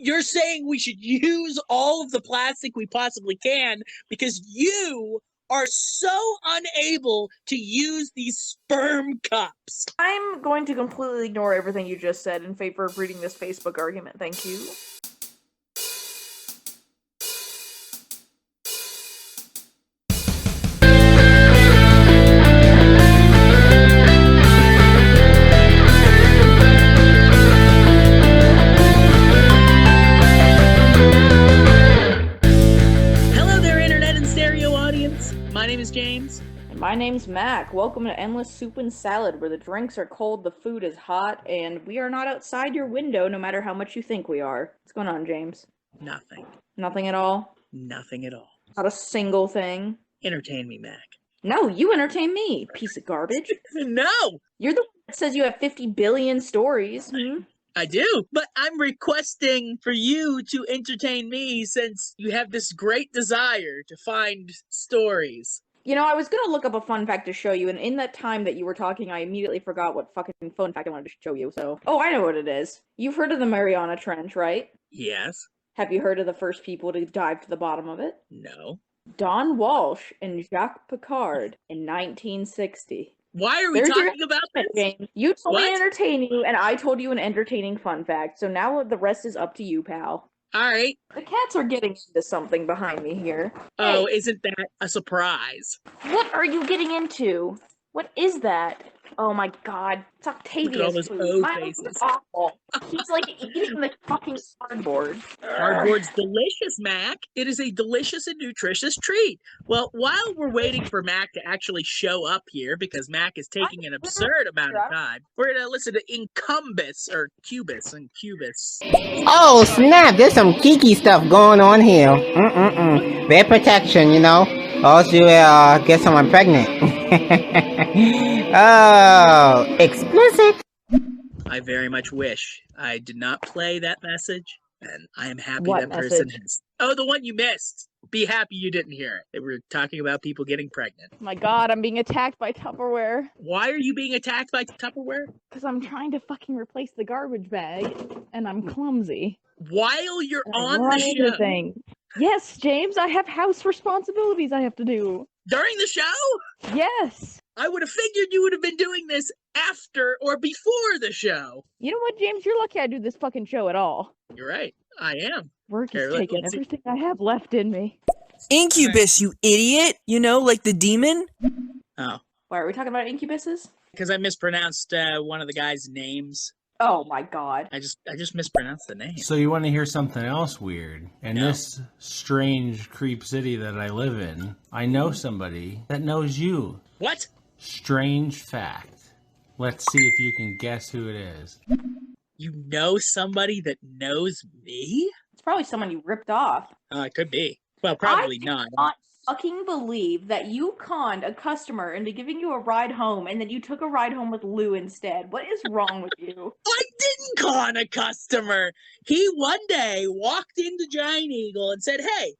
You're saying we should use all of the plastic we possibly can because you are so unable to use these sperm cups. I'm going to completely ignore everything you just said in favor of reading this Facebook argument. Thank you. My name is James. And my name's Mac. Welcome to Endless Soup and Salad, where the drinks are cold, the food is hot, and we are not outside your window no matter how much you think we are. What's going on, James? Nothing. Nothing at all? Nothing at all. Not a single thing? Entertain me, Mac. No, you entertain me, piece of garbage. No! You're the one that says you have 50 billion stories. I do, but I'm requesting for you to entertain me since you have this great desire to find stories. You know, I was going to look up a fun fact to show you, and in that time that you were talking, I immediately forgot what fucking fun fact I wanted to show you, so... Oh, I know what it is. You've heard of the Mariana Trench, right? Yes. Have you heard of the first people to dive to the bottom of it? No. Don Walsh and Jacques Piccard in 1960. Why are we talking about this? James. You told me to entertain you, and I told you an entertaining fun fact, so now the rest is up to you, pal. Alright. The cats are getting into something behind me here. Oh, Hey, isn't that a surprise? what are you getting into? What is that? Oh my god, it's Octavia's Look at all those food. O Mine faces. is awful. He's like eating the fucking cardboard. Cardboard's delicious, Mac. It is a delicious and nutritious treat. Well, while we're waiting for Mac to actually show up here, because Mac is taking an absurd amount of time, we're going to listen to Incumbus, or Cubus, and Cubus. Oh, snap. There's some kiki stuff going on here. Bear protection, you know. Else you get someone pregnant. Oh, explicit. I very much wish I did not play that message, and I am happy What that person message? has. Oh, the one you missed. Be happy you didn't hear it. They were talking about people getting pregnant. Oh my god, I'm being attacked by Tupperware. Why are you being attacked by Tupperware? Because I'm trying to fucking replace the garbage bag, and I'm clumsy. While you're I on run the into show. things. Yes, James, I have house responsibilities I have to do. During the show? Yes. I would have figured you would have been doing this after or before the show. You know what, James? You're lucky I do this fucking show at all. You're right. I am. Work Here, is taking let's see. everything I have left in me. Incubus, you idiot! You know, like the demon? Oh, Why, are we talking about incubuses? because I mispronounced one of the guys' names. Oh my god. I just mispronounced the name. So you want to hear something else weird? In No. this strange creep city that I live in, I know somebody that knows you. What? Strange fact. Let's see if you can guess who it is. You know somebody that knows me? It's probably someone you ripped off. It could be. Well, probably not. I fucking believe that you conned a customer into giving you a ride home, and then you took a ride home with Lou instead. What is wrong with you? I didn't con a customer. He one day walked into Giant Eagle and said, "Hey,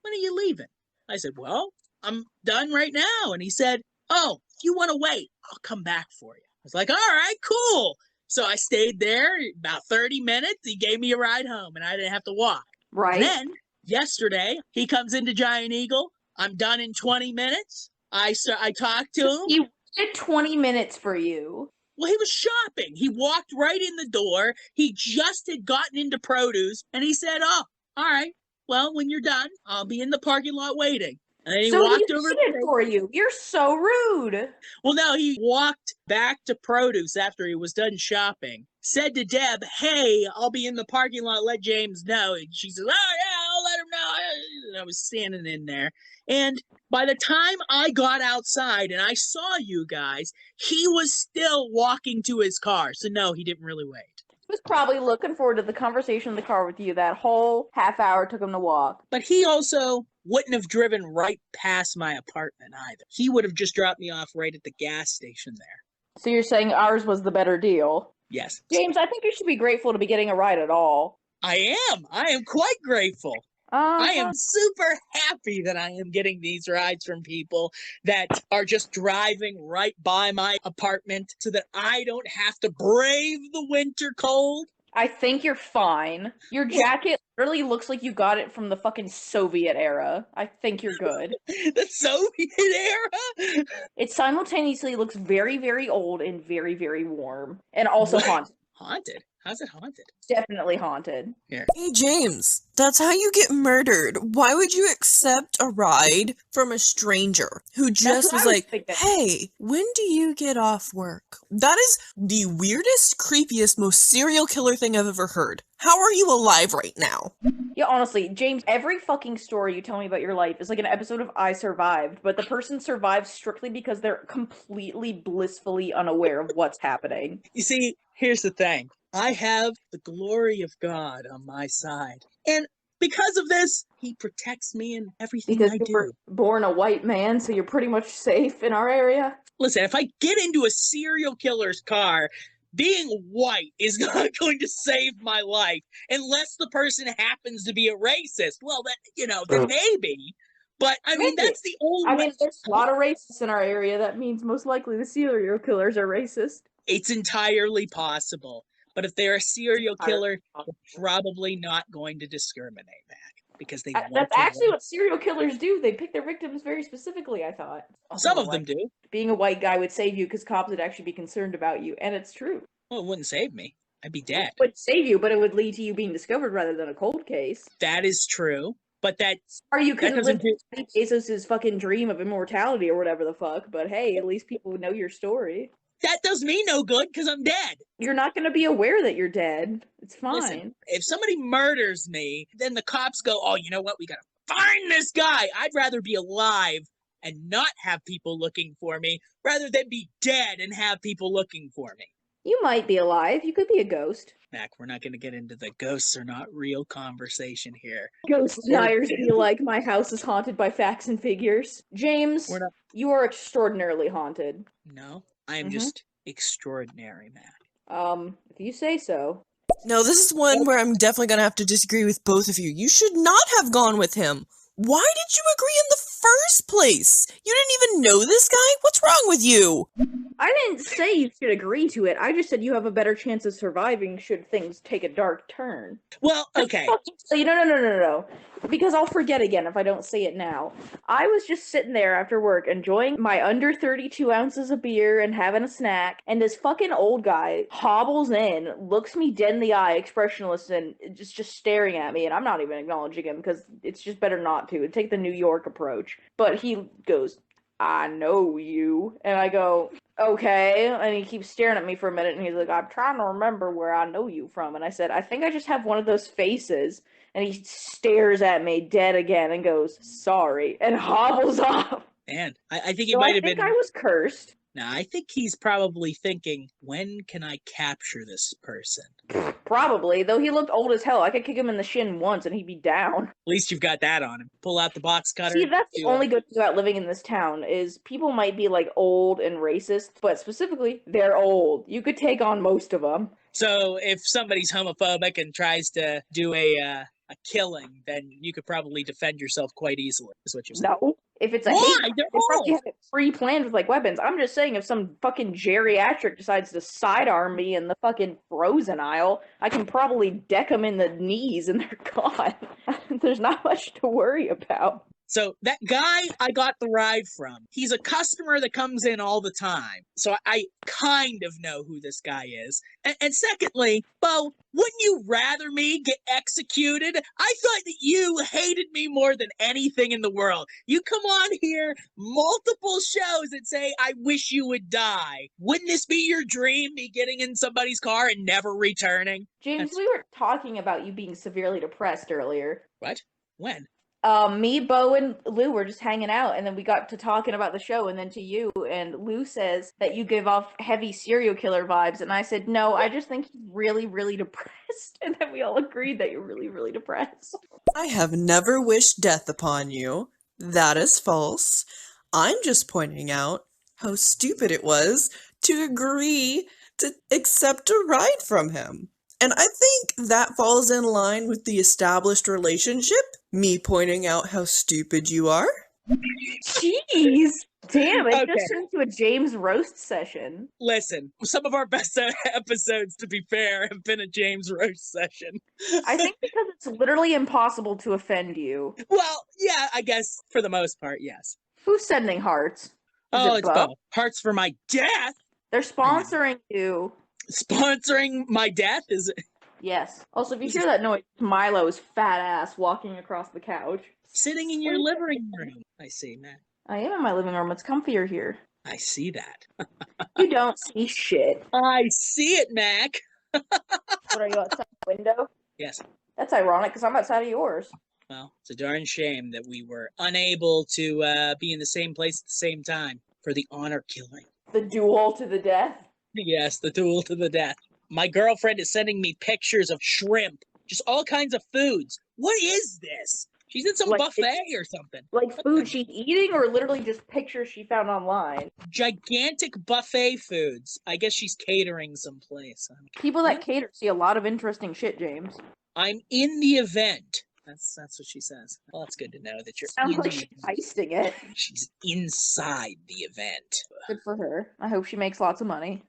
when are you leaving?" I said, "Well, I'm done right now." And he said, "Oh, if you want to wait, I'll come back for you." I was like, "All right, cool." So I stayed there about 30 minutes. He gave me a ride home and I didn't have to walk. Right? Then yesterday, he comes into Giant Eagle. I'm done in 20 minutes. I talked to him. He waited 20 minutes for you. Well, he was shopping. He walked right in the door. He just had gotten into produce, and he said, "Oh, all right. Well, when you're done, I'll be in the parking lot waiting." And then he So walked he over. waited for you. You're so rude. Well, no, he walked back to produce after he was done shopping. Said to Deb, "Hey, I'll be in the parking lot. Let James know." And she said, "Oh yeah, I'll let him know." And I was standing in there, and by the time I got outside and I saw you guys, he was still walking to his car. So no, he didn't really wait. He was probably looking forward to the conversation in the car with you. That whole half hour took him to walk. But he also wouldn't have driven right past my apartment either. He would have just dropped me off right at the gas station there. So you're saying ours was the better deal? Yes. James, I think you should be grateful to be getting a ride at all. I am quite grateful. I am super happy that I am getting these rides from people that are just driving right by my apartment so that I don't have to brave the winter cold. I think you're fine. Your jacket literally looks like you got it from the fucking Soviet era. I think you're good. The Soviet era? It simultaneously looks very, very old and very, very warm. And also What? haunted. Haunted? How's it haunted? Definitely haunted. Here. Hey, James, that's how you get murdered. Why would you accept a ride from a stranger who just what was I was like, thinking. hey, when do you get off work? That is the weirdest, creepiest, most serial killer thing I've ever heard. How are you alive right now? Yeah, honestly, James, every fucking story you tell me about your life is like an episode of I Survived, but the person survives strictly because they're completely blissfully unaware of what's happening. You see, here's the thing. I have the glory of God on my side. And because of this, he protects me in everything Because I you do. were born a white man, so you're pretty much safe in our area. Listen, if I get into a serial killer's car, being white is not going to save my life unless the person happens to be a racist. Well, then maybe. But I mean, Maybe. that's the only way. There's a lot of racists in our area. That means most likely the serial killers are racist. It's entirely possible. But if they're a serial killer, they're probably not going to discriminate, Mac, because they want That's to actually what serial killers do. They pick their victims very specifically, I thought. Some of them do. Being a white guy would save you because cops would actually be concerned about you, and it's true. Well, it wouldn't save me. I'd be dead. It would save you, but it would lead to you being discovered rather than a cold case. That is true. But Or you couldn't live do- Bezos' fucking dream of immortality or whatever the fuck, but hey, at least people would know your story. that does me no good because I'm dead. You're not going to be aware that you're dead. It's fine. Listen, if somebody murders me, then the cops go, oh, you know what? We got to find this guy. I'd rather be alive and not have people looking for me rather than be dead and have people looking for me. You might be alive. You could be a ghost. Mac, we're not going to get into the ghosts are not real conversation here. Ghost deniers be like, my house is haunted by facts and figures. James, We're not. you are extraordinarily haunted. No, I am just extraordinary, Mac. If you say so. No, this is one where I'm definitely gonna have to disagree with both of you. You should not have gone with him. Why did you agree in the first place? You didn't even know this guy? What's wrong with you? I didn't say you should agree to it. I just said you have a better chance of surviving should things take a dark turn. Well, okay. No. Because I'll forget again if I don't say it now. I was just sitting there after work enjoying my under 32 ounces of beer and having a snack, and this fucking old guy hobbles in, looks me dead in the eye, expressionless, and just staring at me, and I'm not even acknowledging him because it's just better not to. Take the New York approach. But he goes, I know you. And I go, okay. And he keeps staring at me for a minute, and he's like, I'm trying to remember where I know you from. And I said, I think I just have one of those faces. And he stares at me dead again and goes, sorry, and hobbles off. Man, I think he might have been. I was cursed. Now, I think he's probably thinking, when can I capture this person? Probably, though he looked old as hell. I could kick him in the shin once and he'd be down. At least you've got that on him. Pull out the box cutter. See, that's the only good thing about living in this town, is people might be, like, old and racist, but specifically, they're old. You could take on most of them. So if somebody's homophobic and tries to do a killing, then you could probably defend yourself quite easily, is what you're saying. No. If it's a Why? hate, They're they probably old. have it pre-planned with, like, weapons. I'm just saying if some fucking geriatric decides to sidearm me in the fucking frozen aisle, I can probably deck them in the knees and they're gone. There's not much to worry about. So that guy I got the ride from, he's a customer that comes in all the time. So I kind of know who this guy is. And secondly, Bo, wouldn't you rather me get executed? I thought that you hated me more than anything in the world. You come on here multiple shows and say, I wish you would die. Wouldn't this be your dream, me getting in somebody's car and never returning? James, we were talking about you being severely depressed earlier. What? When? Me, Bo, and Lou were just hanging out, and then we got to talking about the show, and then to you, and Lou says that you give off heavy serial killer vibes, and I said, no, I just think he's really, really depressed, and then we all agreed that you're really, really depressed. I have never wished death upon you. That is false. I'm just pointing out how stupid it was to agree to accept a ride from him. And I think that falls in line with the established relationship. Me pointing out how stupid you are. Jeez! Damn, it Okay. just turned into a James roast session. Listen, some of our best episodes, to be fair, have been a James roast session. I think because it's literally impossible to offend you. Well, yeah, I guess for the most part, yes. Who's sending hearts? Oh, it it's Bo? Bo. Hearts for my death. They're sponsoring you. Sponsoring my death is Yes. Also, if you hear that noise, Milo's fat ass walking across the couch. sitting in your living room. I see, Matt. I am in my living room. It's comfier here. I see that. You don't see shit. I see it, Mac. What are you outside the window? Yes. That's ironic because I'm outside of yours. Well, it's a darn shame that we were unable to be in the same place at the same time for the honor killing. The duel to the death. Yes, the duel to the death. My girlfriend is sending me pictures of shrimp, just all kinds of foods. What is this? She's in some Like, buffet or something. Like food she's eating or literally just pictures she found online? Gigantic buffet foods. I guess she's catering someplace. People that cater see a lot of interesting shit, James. I'm in the event. That's what she says. Well, it's good to know that you're Sounds in like the she's event. heisting it. She's inside the event. Good for her. I hope she makes lots of money.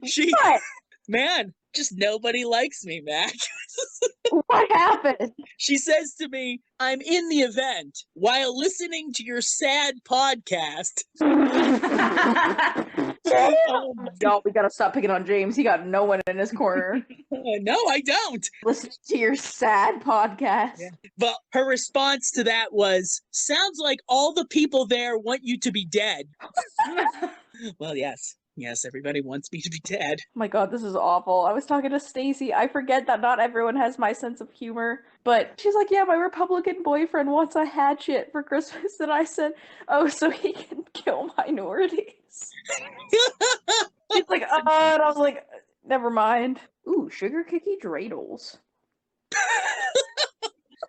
She, What? man, just nobody likes me, Mac. What happened? She says to me, I'm in the event while listening to your sad podcast. Oh my Y'all, we gotta stop picking on James. He got no one in his corner. no, I don't. Listening to your sad podcast. Yeah. But her response to that was, sounds like all the people there want you to be dead. Well, yes. Yes, everybody wants me to be dead. Oh my god, this is awful. I was talking to Stacy. I forget that not everyone has my sense of humor. But she's like, yeah, my Republican boyfriend wants a hatchet for Christmas. And I said, oh, so he can kill minorities. She's like, and I was like, never mind. Ooh, sugar cookie dreidels.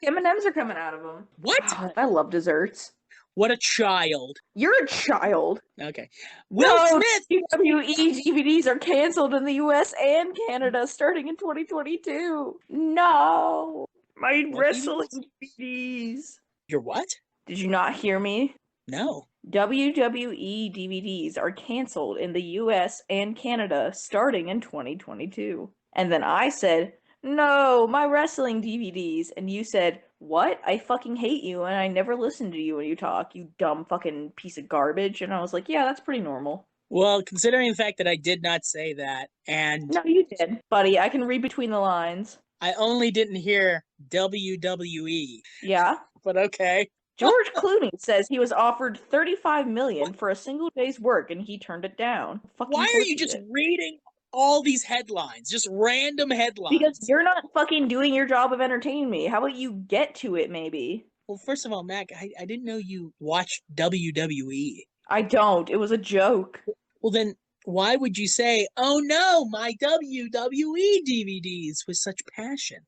M&Ms are coming out of them. What? God, I love desserts. What a child. You're a child. Okay. Will Smith. WWE DVDs are canceled in the US and Canada starting in 2022. No. My What wrestling DVDs. Your what? Did you not hear me? No. WWE DVDs are canceled in the US and Canada starting in 2022. And then I said, no, my wrestling DVDs. And you said, what? I fucking hate you and I never listen to you when you talk, you dumb fucking piece of garbage. And I was like, yeah, that's pretty normal. Well, considering the fact that I did not say that, and No, you did. Buddy, I can read between the lines. I only didn't hear WWE, Yeah. but okay. George Clooney says he was offered $35 million for a single day's work and he turned it down. Fucking Why are course you he just did. reading all these headlines? Just random headlines. Because you're not fucking doing your job of entertaining me. How about you get to it, maybe? Well, first of all, Mac, I didn't know you watched WWE. I don't. It was a joke. Well, then why would you say, oh no, my WWE DVDs with such passion?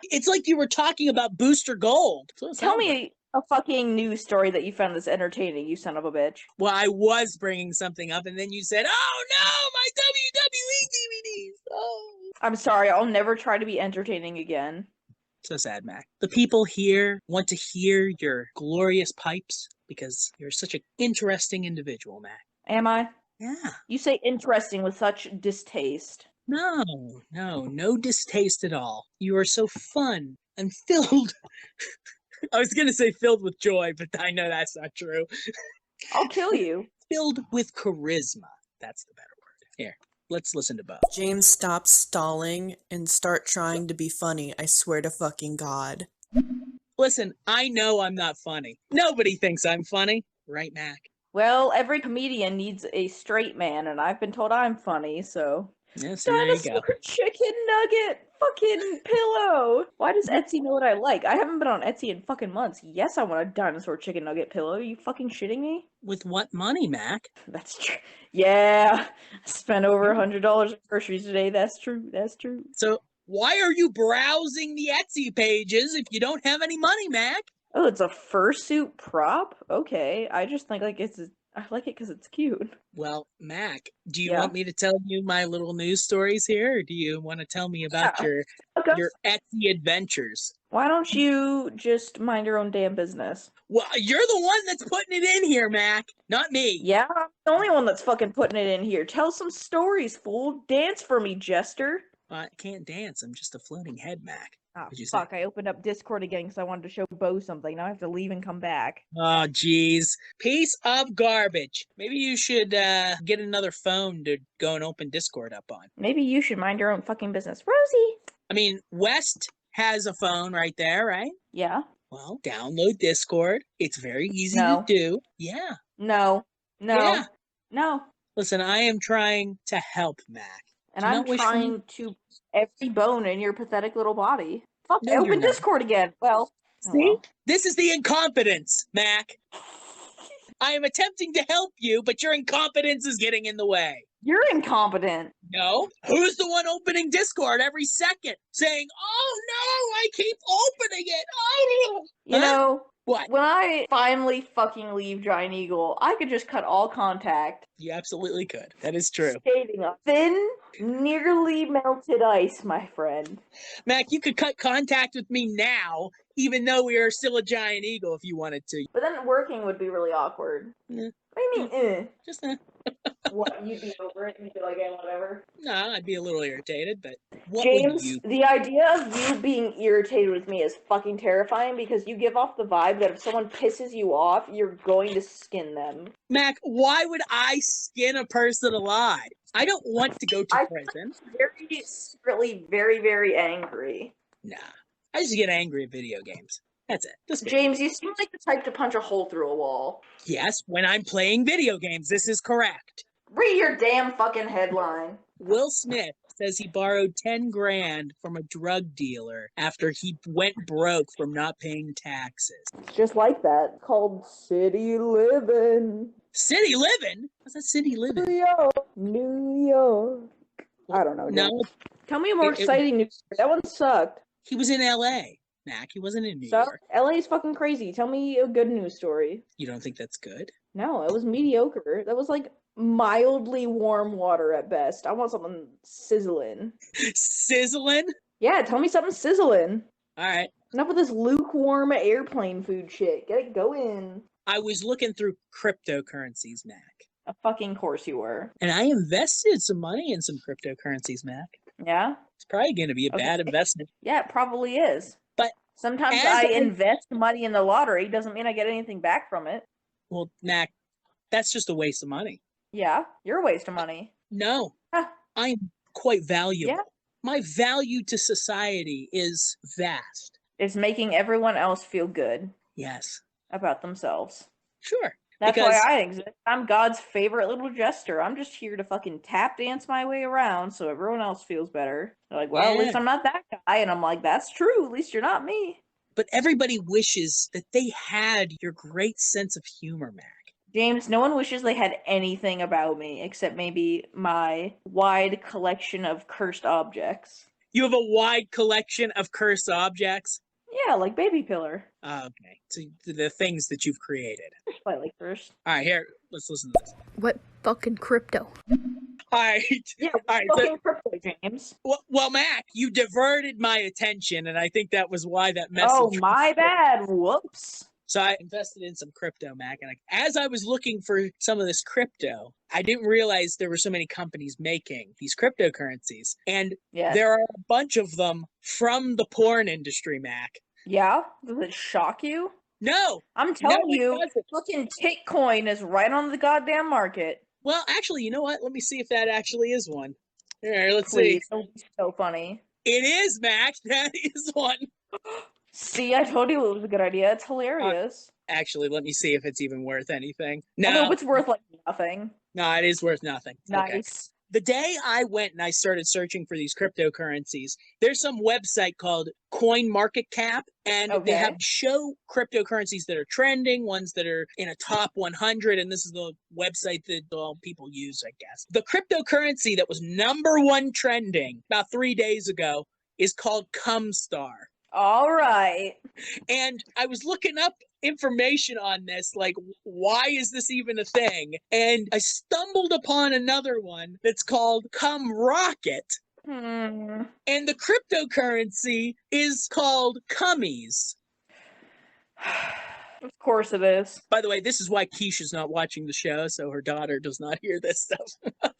It's like you were talking about Booster Gold. So it Tell sounds like. me a fucking news story that you found that's entertaining, you son of a bitch. Well, I was bringing something up, and then you said, oh no, my WWE DVDs. Oh. I'm sorry, I'll never try to be entertaining again. So sad, Mac. The people here want to hear your glorious pipes because you're such an interesting individual, Mac. Am I? Yeah. You say interesting with such distaste. No distaste at all. You are so fun and filled. I was going to say filled with joy, but I know that's not true. I'll kill you. Filled with charisma. That's the better word. Here, let's listen to Bo. James, stop stalling and start trying to be funny. I swear to fucking God. Listen, I know I'm not funny. Nobody thinks I'm funny. Right, Mac? Well, every comedian needs a straight man, and I've been told I'm funny, so... Yes, there you go. Dinosaur chicken nugget fucking pillow. Why does Etsy know what I like? I haven't been on Etsy in fucking months. Yes, I want a dinosaur chicken nugget pillow. Are you fucking shitting me? With what money, Mac? That's true. Yeah, I spent over $100 on groceries today. That's true. That's true. So why are you browsing the Etsy pages if you don't have any money, Mac? Oh, it's a fursuit prop? Okay, I just think like it's I like it because it's cute. Well, Mac, do you Yeah. want me to tell you my little news stories here, or do you want to tell me about Yeah. Okay. your Etsy adventures? Why don't you just mind your own damn business? Well, you're the one that's putting it in here, Mac, not me. Yeah, I'm the only one that's fucking putting it in here. Tell some stories, fool. Dance for me, Jester. I can't dance. I'm just a floating head, Mac. Oh, What'd you fuck. say? I opened up Discord again because I wanted to show Bo something. Now I have to leave and come back. Oh, geez. Piece of garbage. Maybe you should get another phone to go and open Discord up on. Maybe you should mind your own fucking business. Rosie! I mean, West has a phone right there, right? Yeah? Well, download Discord. It's very easy No. to do. Yeah. No. No. Yeah. No. Listen, I am trying to help, Mac. And Do you I'm not wish for me? trying to every bone in your pathetic little body. Fuck, No, I you're opened not. Discord again. Well, oh See? well. This is the incompetence, Mac. I am attempting to help you, but your incompetence is getting in the way. You're incompetent. No? Who's the one opening Discord every second saying, oh no, I keep opening it. Oh, You know, what? when I finally fucking leave Giant Eagle, I could just cut all contact. You absolutely could. That is true. Skating on thin, nearly melted ice, my friend. Mac, you could cut contact with me now, even though we are still a giant eagle if you wanted to. But then working would be really awkward. Yeah. What do you mean, Just What, you'd be over it and you'd be like, whatever? no, I'd be a little irritated, but what James, would you? the idea of you being irritated with me is fucking terrifying because you give off the vibe that if someone pisses you off, you're going to skin them. Mac, why would I skin a person alive? I don't want to go to I- prison. Very secretly, very, very angry. Nah, I just get angry at video games. That's it. Just James, you seem like the type to punch a hole through a wall. yes, when I'm playing video games, this is correct. Read your damn fucking headline. Will Smith says he borrowed 10 grand from a drug dealer after he went broke from not paying taxes. Just like that. Called City Living. City living? What's that city living? New York. New York. I don't know. No, James. Tell me a more It- exciting news story. That one sucked. he was in LA. Mac, he wasn't in New So, York. LA is fucking crazy. Tell me a good news story. You don't think that's good? No, it was mediocre. That was like mildly warm water at best. I want something sizzling. Sizzling? Yeah, tell me something sizzling. All right. Enough with this lukewarm airplane food shit. Get it going. I was looking through cryptocurrencies, Mac. A fucking course you were. And I invested some money in some cryptocurrencies, Mac. Yeah? It's probably going to be a bad Okay. investment. Yeah, it probably is. But sometimes as I I- invest money in the lottery, doesn't mean I get anything back from it. Well, Mac, that's just a waste of money. Yeah, you're a waste of money. No, Huh. I'm quite valuable. Yeah. My value to society is vast. It's making everyone else feel good Yes, about themselves. sure. That's Because- why I exist. I'm God's favorite little jester. I'm just here to fucking tap dance my way around so everyone else feels better. They're like, well, at least Yeah. I'm not that guy. And I'm like, that's true. At least you're not me. But everybody wishes that they had your great sense of humor, Mac. James, no one wishes they had anything about me except maybe my wide collection of cursed objects. You have a wide collection of cursed objects. Yeah, like baby pillar. Okay, so the things that you've created. Slightly cursed. All right, here, let's listen to this. What fucking crypto? All right, Yeah, all right. So, fucking crypto, James. well, Mac, you diverted my attention, and I think that was why that message. Oh, my bad. Whoops. So I invested in some crypto, Mac, and as I was looking for some of this crypto, I didn't realize there were so many companies making these cryptocurrencies, and Yeah. there are a bunch of them from the porn industry, Mac. Yeah? Does it shock you? No, I'm telling it you, doesn't. fucking Bitcoin is right on the goddamn market. Well, actually, you know what? Let me see if that actually is one. Here, let's Please, see. that would be so funny. It is, Mac. That is one. See, I told you it was a good idea. It's hilarious. Actually, let me see if it's even worth anything. I No, hope it's worth like nothing. no, it is worth nothing. Okay. Nice. The day I went and I started searching for these cryptocurrencies, there's some website called Coin Market Cap, and they Okay. have show cryptocurrencies that are trending, ones that are in a top 100, and this is the website that all people use, I guess. The cryptocurrency that was number one trending about 3 days ago is called Cumstar. All right. And I was looking up information on this, like, why is this even a thing? And I stumbled upon another one that's called Cum Rocket. Hmm. And the cryptocurrency is called Cummies. Of course it is. By the way, this is why Keisha's not watching the show, so her daughter does not hear this stuff.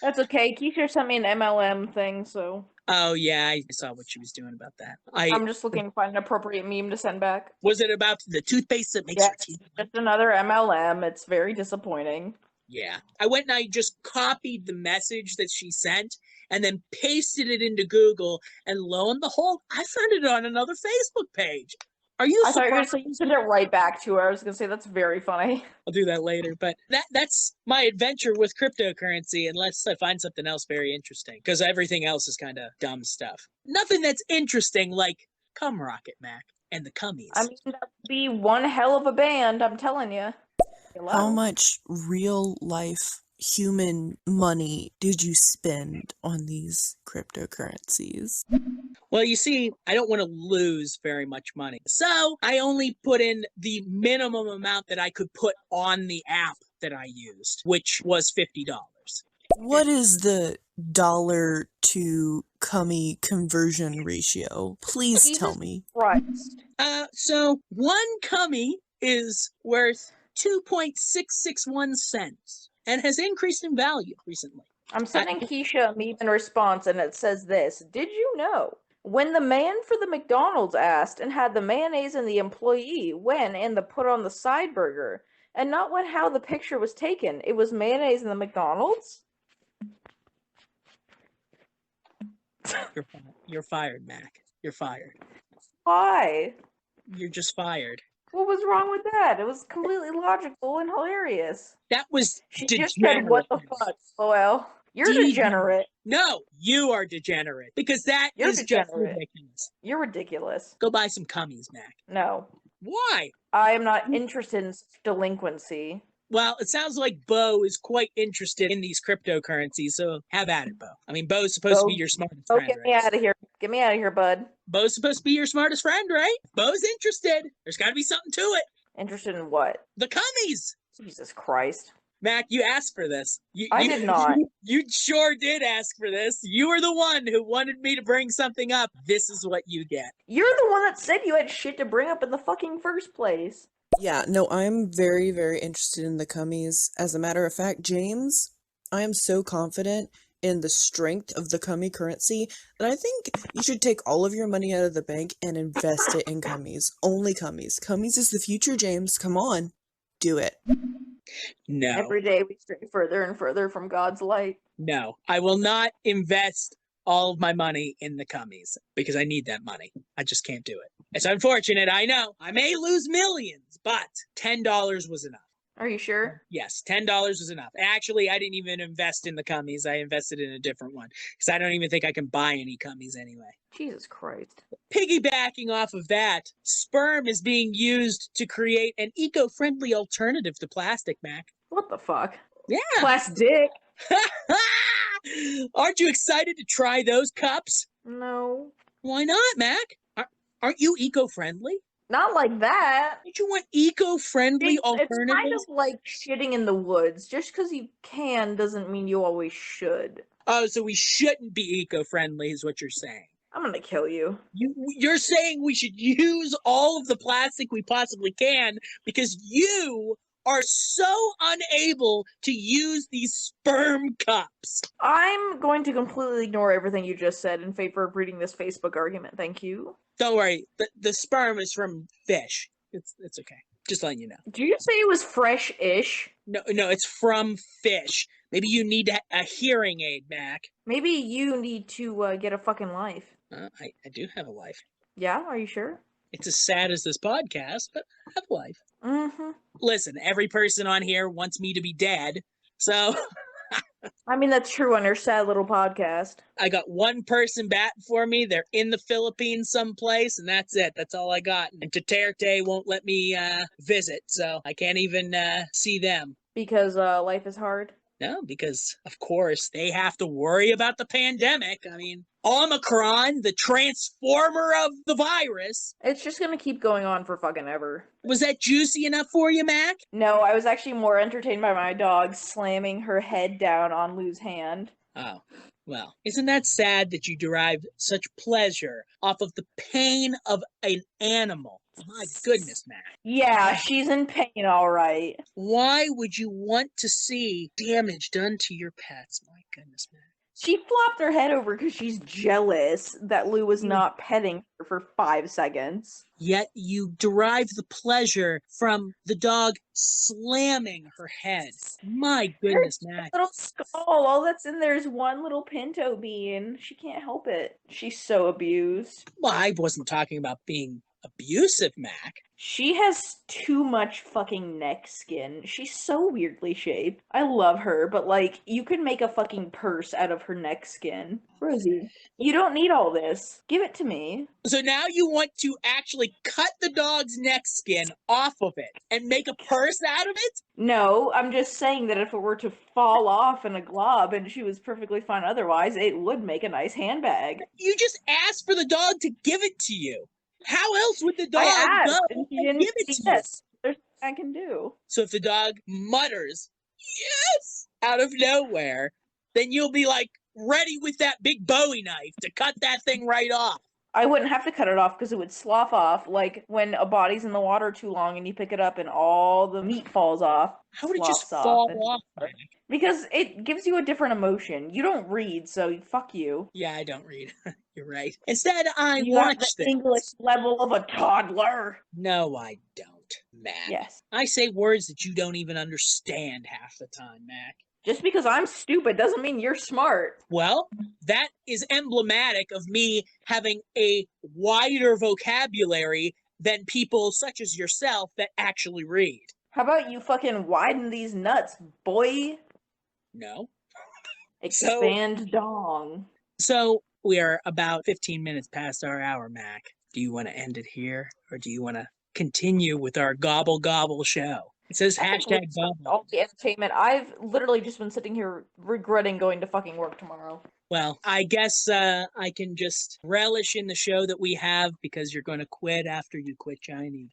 That's okay. Keisha sent me an MLM thing, so Oh, yeah, I saw what she was doing about that. I'm just looking to find an appropriate meme to send back. Was it about the toothpaste that makes Yes, your teeth? just another MLM. It's very disappointing. Yeah. I went and I just copied the message that she sent and then pasted it into Google, and lo and behold, I found it on another Facebook page. Are you I thought you were surprised? going to say you sent it right back to her. I was going to say that's very funny. I'll do that later. But that's my adventure with cryptocurrency, unless I find something else very interesting, because everything else is kind of dumb stuff. Nothing that's interesting like Cum Rocket Mac and the Cummies. I mean, that would be one hell of a band, I'm telling you. How much real life human money did you spend on these cryptocurrencies? Well, you see, I don't want to lose very much money. So I only put in the minimum amount that I could put on the app that I used, which was $50. What is the dollar to cummy conversion ratio? Please tell me. Christ. So one cummy is worth 2.661 cents and has increased in value recently. I'm sending Keisha a meme in response, and it says this. Did you know? When the man for the McDonald's asked and had the mayonnaise and the employee when and the put on the side burger, and not when how the picture was taken, it was mayonnaise in the McDonald's? You're fired, Mac. You're fired. Why? You're just fired. What was wrong with that? It was completely logical and hilarious. That was She degenerate. just said, what the fuck, Lowell? You're degenerate. No, you are degenerate. Because that You're is just degenerate. ridiculous. You're ridiculous. Go buy some cummies, Mac. No. Why? I am not interested in such delinquency. Well, it sounds like Bo is quite interested in these cryptocurrencies, so have at it, Bo. I mean, Bo's supposed to be your smartest friend, Get me right? out of here. Get me out of here, bud. Bo's supposed to be your smartest friend, right? Bo's interested. There's got to be something to it. Interested in what? The cummies. Jesus Christ. Mac, you asked for this. I did not. You sure did ask for this. You were the one who wanted me to bring something up. This is what you get. You're the one that said you had shit to bring up in the fucking first place. Yeah, no, I'm very, very interested in the cummies. As a matter of fact, James, I am so confident in the strength of the cummy currency that I think you should take all of your money out of the bank and invest it in cummies. Only cummies. Cummies is the future, James. Come on. Do it. No. Every day we stray further and further from God's light. No. I will not invest all of my money in the cummies because I need that money. I just can't do it. It's unfortunate, I know. I may lose millions, but $10 was enough. Are you sure? Yes, $10 was enough. Actually, I didn't even invest in the cummies. I invested in a different one because I don't even think I can buy any cummies anyway. Jesus Christ. Piggybacking off of that, sperm is being used to create an eco-friendly alternative to plastic, Mac. What the fuck? Yeah. Plastic. Aren't you excited to try those cups? No. Why not, Mac? Aren't you eco-friendly? Not like that. Don't you want eco-friendly alternatives? It's kind of like shitting in the woods. Just because you can doesn't mean you always should. Oh, so we shouldn't be eco-friendly is what you're saying. I'm gonna kill you. You're saying we should use all of the plastic we possibly can because you are so unable to use these sperm cups. I'm going to completely ignore everything you just said in favor of reading this Facebook argument. Thank you. Don't worry, the sperm is from fish. It's okay. Just letting you know. Did you say it was fresh-ish? No, it's from fish. Maybe you need a hearing aid, Mac. Maybe you need to get a fucking life. I do have a life. Yeah, are you sure? It's as sad as this podcast, but I have a life. Mm-hmm. Listen, every person on here wants me to be dead, so... I mean, that's true on your sad little podcast. I got one person batting for me. They're in the Philippines someplace, and that's it. That's all I got. And Duterte won't let me visit, so I can't even see them. Because life is hard? No, because, of course, they have to worry about the pandemic. I mean, Omicron, the transformer of the virus. It's just gonna keep going on for fucking ever. Was that juicy enough for you, Mac? No, I was actually more entertained by my dog slamming her head down on Lou's hand. Oh, well, isn't that sad that you derived such pleasure off of the pain of an animal? My goodness, Mac. Yeah, she's in pain, all right. Why would you want to see damage done to your pets? My goodness, Mac. She flopped her head over because she's jealous that Lou was not petting her for 5 seconds. Yet you derive the pleasure from the dog slamming her head. My goodness, Mac. Little skull, all that's in there is one little pinto bean. She can't help it. She's so abused. Well, I wasn't talking about being abusive, Mac. She has too much fucking neck skin. She's so weirdly shaped. I love her, but like, you could make a fucking purse out of her neck skin. Rosie, you don't need all this. Give it to me. So now you want to actually cut the dog's neck skin off of it and make a purse out of it? No, I'm just saying that if it were to fall off in a glob and she was perfectly fine otherwise, it would make a nice handbag. You just asked for the dog to give it to you. How else would the dog I asked, go and she and didn't give it say to you? yes. There's nothing I can do. So if the dog mutters, yes, out of nowhere, then you'll be like ready with that big Bowie knife to cut that thing right off. I wouldn't have to cut it off because it would slough off, like when a body's in the water too long and you pick it up and all the meat falls off. How would it just sloughs fall and- off? Mac? Because it gives you a different emotion. You don't read, so fuck you. Yeah, I don't read. You're right. Instead, I You have watch the things. English level of a toddler. No, I don't, Mac. Yes. I say words that you don't even understand half the time, Mac. Just because I'm stupid doesn't mean you're smart. Well, that is emblematic of me having a wider vocabulary than people such as yourself that actually read. How about you fucking widen these nuts, boy? No. Expand dong. So we are about 15 minutes past our hour, Mac. Do you want to end it here, or do you want to continue with our gobble gobble show? It says I think hashtag it's gobble. all the entertainment. I've literally just been sitting here regretting going to fucking work tomorrow. Well, I guess I can just relish in the show that we have because you're going to quit after you quit Chinese.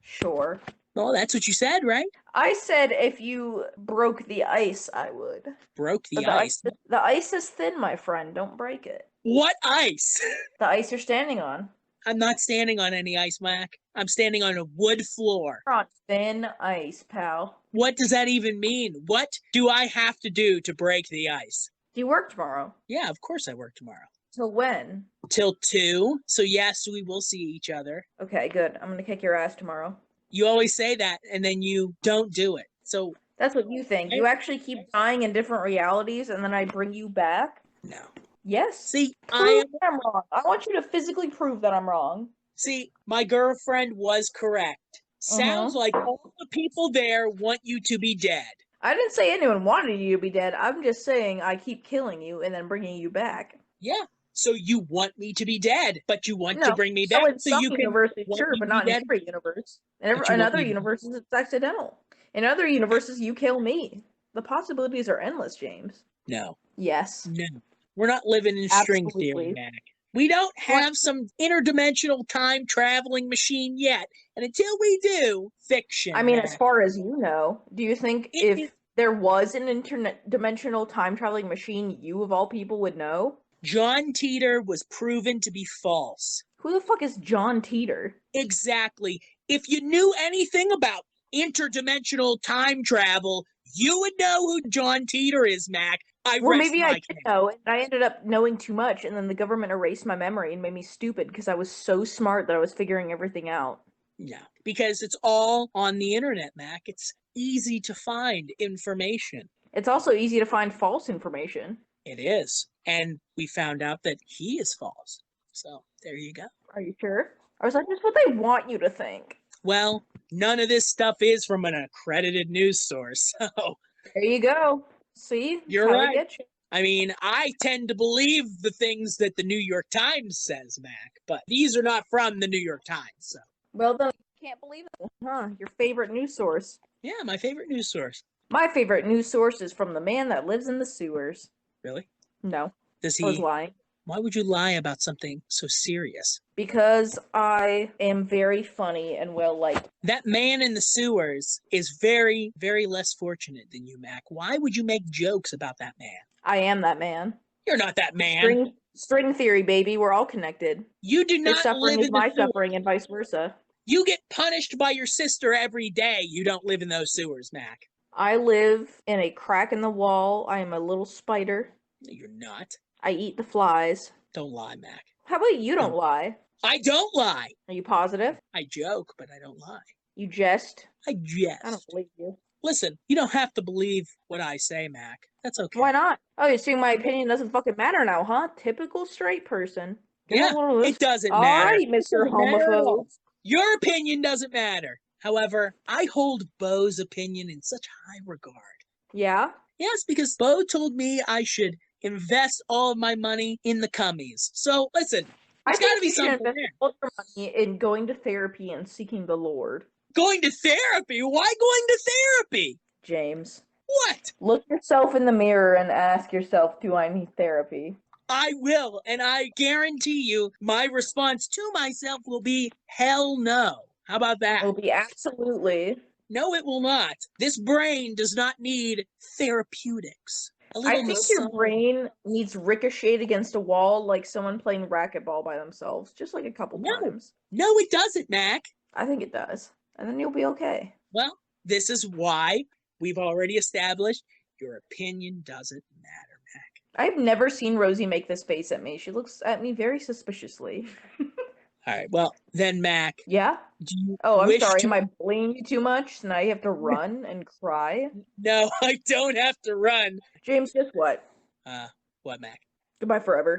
Sure. Well, that's what you said, right? I said if you broke the ice, I would. Broke the But ice. The ice is thin, my friend. Don't break it. What ice? The ice you're standing on. I'm not standing on any ice, Mac. I'm standing on a wood floor. You're on thin ice, pal. What does that even mean? What do I have to do to break the ice? Do you work tomorrow? Yeah, of course I work tomorrow. Till when? Till 2. So yes, we will see each other. Okay, good. I'm gonna kick your ass tomorrow. You always say that and then you don't do it. So That's what you think. You actually keep dying in different realities and then I bring you back? no. Yes. See, Prove that I'm wrong. I want you to physically prove that I'm wrong. See, my girlfriend was correct. Sounds like all the people there want you to be dead. I didn't say anyone wanted you to be dead. I'm just saying I keep killing you and then bringing you back. Yeah. So you want me to be dead, but you want to bring me so back in some you can universes, want sure, me but to not be in dead? every universe. But you In want other me to- universes, it's accidental. In other universes, you kill me. The possibilities are endless, James. No. Yes. No. We're not living in string Absolutely. theory, Mac. We don't have some interdimensional time traveling machine yet. And until we do, fiction. I mean, Mac. as far as you know, do you think It- if there was an interdimensional time traveling machine, you of all people would know? John Teeter was proven to be false. Who the fuck is John Teeter? Exactly. If you knew anything about interdimensional time travel, you would know who John Teeter is, Mac. I Well, rest maybe my I case. did know, and I ended up knowing too much, and then the government erased my memory and made me stupid because I was so smart that I was figuring everything out. No, because it's all on the internet, Mac. It's easy to find information. It's also easy to find false information. It is. And we found out that he is false. So there you go. Are you sure? Or is that just what they want you to think? Well, none of this stuff is from an accredited news source. So, There you go. See? That's You're how they right. get you. I mean, I tend to believe the things that the New York Times says, Mac, but these are not from the New York Times. So, Well, then, you can't believe it. Huh? Your favorite news source. yeah, my favorite news source. My favorite news source is from the man that lives in the sewers. Really? No, Does I was he? lying. Why would you lie about something so serious? Because I am very funny and well liked. That man in the sewers is very, very less fortunate than you, Mac. Why would you make jokes about that man? I am that man. You're not that man. String theory, baby. We're all connected. You do His not suffering live is in the my sewers. suffering and vice versa. You get punished by your sister every day. You don't live in those sewers, Mac. I live in a crack in the wall. I am a little spider. No, you're not. I eat the flies. Don't lie, Mac. How about you don't Don't. lie? I don't lie. Are you positive? I joke, but I don't lie. You jest? I jest. I don't believe you. Listen, you don't have to believe what I say, Mac. That's okay. Why not? Oh, you see my opinion doesn't fucking matter now, huh? Typical straight person. Yeah, it doesn't matter. Alright, It Mr. doesn't matter at Homophobe. all. Your opinion doesn't matter. However, I hold Bo's opinion in such high regard. Yeah? Yes, because Bo told me I should invest all of my money in the Cummies. So, listen, I there's got to think be you should something invest there. all your money in going to therapy and seeking the Lord. Going to therapy? Why going to therapy? James. What? Look yourself in the mirror and ask yourself, do I need therapy? I will, and I guarantee you my response to myself will be hell no. How about that? It'll be absolutely. No, it will not. This brain does not need therapeutics. I think your brain needs ricocheted against a wall like someone playing racquetball by themselves, just like a couple times. No, it doesn't, Mac. I think it does. And then you'll be okay. Well, this is why we've already established your opinion doesn't matter, Mac. I've never seen Rosie make this face at me. She looks at me very suspiciously. All right, well, then, Mac. Yeah? Do you Oh, I'm wish sorry. to... Am I bullying you too much? So now you have to run and cry? No, I don't have to run. James, guess what? What, Mac? Goodbye forever.